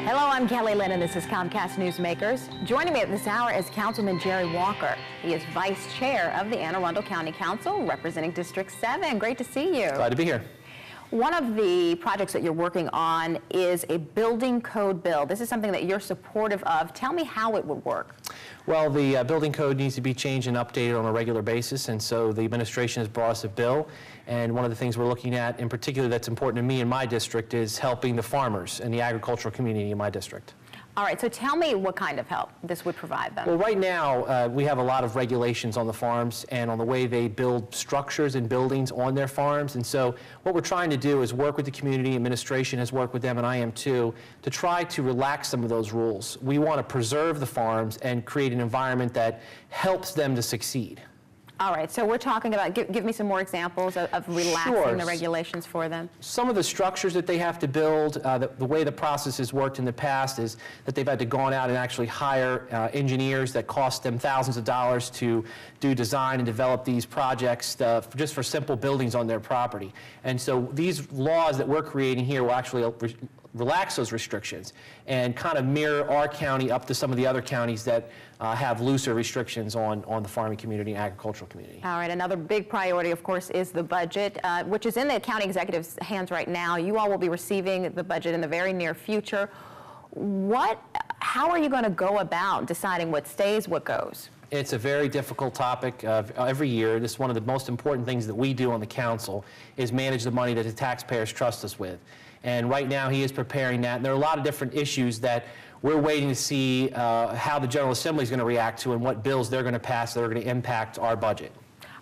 Hello, I'm Kelly Lynn, and this is Comcast Newsmakers. Joining me at this hour is Councilman Jerry Walker. He is Vice Chair of the Anne Arundel County Council, representing District 7. Great to see you. Glad to be here. One of the projects that you're working on is a building code bill. This is something that you're supportive of. Tell me how it would work. Well, the building code needs to be changed and updated on a regular basis, and so the administration has brought us a bill. And one of the things we're looking at in particular that's important to me in my district is helping the farmers and the agricultural community in my district. All right, so tell me what kind of help this would provide them. Well, right now, we have a lot of regulations on the farms and on the way they build structures and buildings on their farms. And so what we're trying to do is work with the community. Administration has worked with them, and I am too, to try to relax some of those rules. We want to preserve the farms and create an environment that helps them to succeed. All right, so we're talking about, give me some more examples of relaxing the regulations for them. Some of the structures that they have to build, the way the process has worked in the past is that they've had to go out and actually hire engineers that cost them thousands of dollars to do design and develop these projects just for simple buildings on their property. And so these laws that we're creating here will actually relax those restrictions and kind of mirror our county up to some of the other counties that have looser restrictions on the farming community and agricultural community. All right, another big priority, of course, is the budget, which is in the county executive's hands right now. You all will be receiving the budget in the very near future. How are you going to go about deciding what stays, what goes? It's a very difficult topic every year. This is one of the most important things that we do on the council is manage the money that the taxpayers trust us with. And right now he is preparing that. And there are a lot of different issues that we're waiting to see how the General Assembly is going to react to and what bills they're going to pass that are going to impact our budget.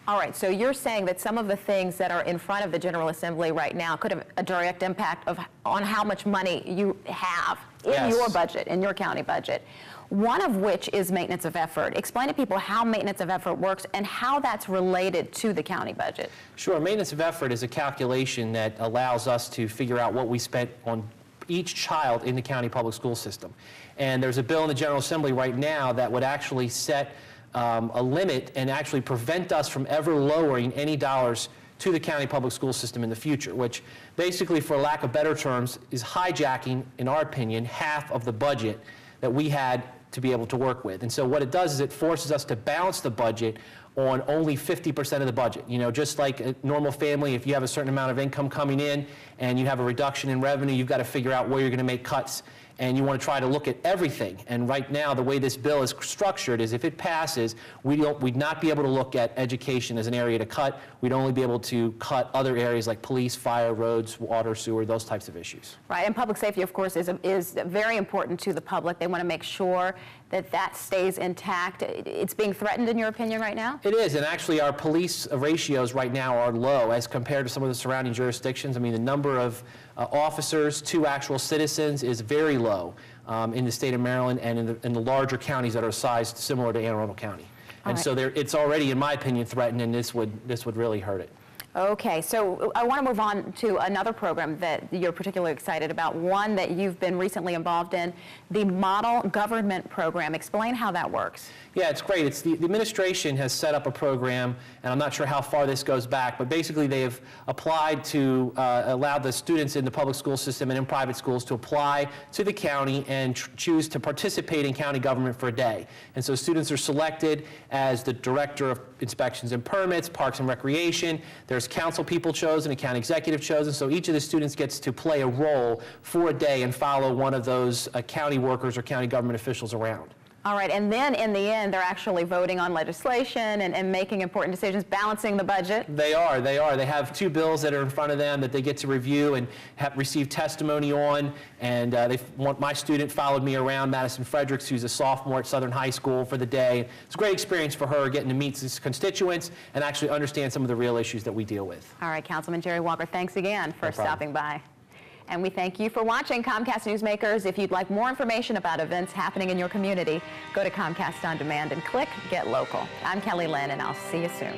All right, so you're saying that some of the things that are in front of the General Assembly right now could have a direct impact on how much money you have in your budget, in your county budget. One of which is maintenance of effort. Explain to people how maintenance of effort works and how that's related to the county budget. Sure. Maintenance of effort is a calculation that allows us to figure out what we spent on each child in the county public school system. And there's a bill in the General Assembly right now that would actually set a limit and actually prevent us from ever lowering any dollars to the county public school system in the future, which basically, for lack of better terms, is hijacking, in our opinion, half of the budget that we had to be able to work with. And so what it does is it forces us to balance the budget on only 50% of the budget. You know, just like a normal family, if you have a certain amount of income coming in and you have a reduction in revenue, you've got to figure out where you're going to make cuts. And you want to try to look at everything. And right now, the way this bill is structured is if it passes, we'd not be able to look at education as an area to cut. We'd only be able to cut other areas like police, fire, roads, water, sewer, those types of issues. Right, and public safety, of course, is very important to the public. They want to make sure that that stays intact. It's being threatened, in your opinion, right now? It is, and actually our police ratios right now are low as compared to some of the surrounding jurisdictions. I mean, the number of officers to actual citizens is very low in the state of Maryland and in the larger counties that are sized similar to Anne Arundel County. And so it's already, in my opinion, threatened, and this would really hurt it. Okay, so I want to move on to another program that you're particularly excited about, one that you've been recently involved in, the Model Government Program. Explain how that works. Yeah, it's great. The administration has set up a program, and I'm not sure how far this goes back, but basically they have applied to allow the students in the public school system and in private schools to apply to the county and choose to participate in county government for a day. And so students are selected as the Director of Inspections and Permits, Parks and Recreation. There's council people chosen, a county executive chosen, so each of the students gets to play a role for a day and follow one of those county workers or county government officials around. All right, and then in the end, they're actually voting on legislation and making important decisions, balancing the budget. They are. They have two bills that are in front of them that they get to review and receive testimony on. And my student followed me around, Madison Fredericks, who's a sophomore at Southern High School, for the day. It's a great experience for her, getting to meet his constituents and actually understand some of the real issues that we deal with. All right, Councilman Jerry Walker, thanks again for stopping by. And we thank you for watching Comcast Newsmakers. If you'd like more information about events happening in your community, go to Comcast On Demand and click Get Local. I'm Kelly Lynn, and I'll see you soon.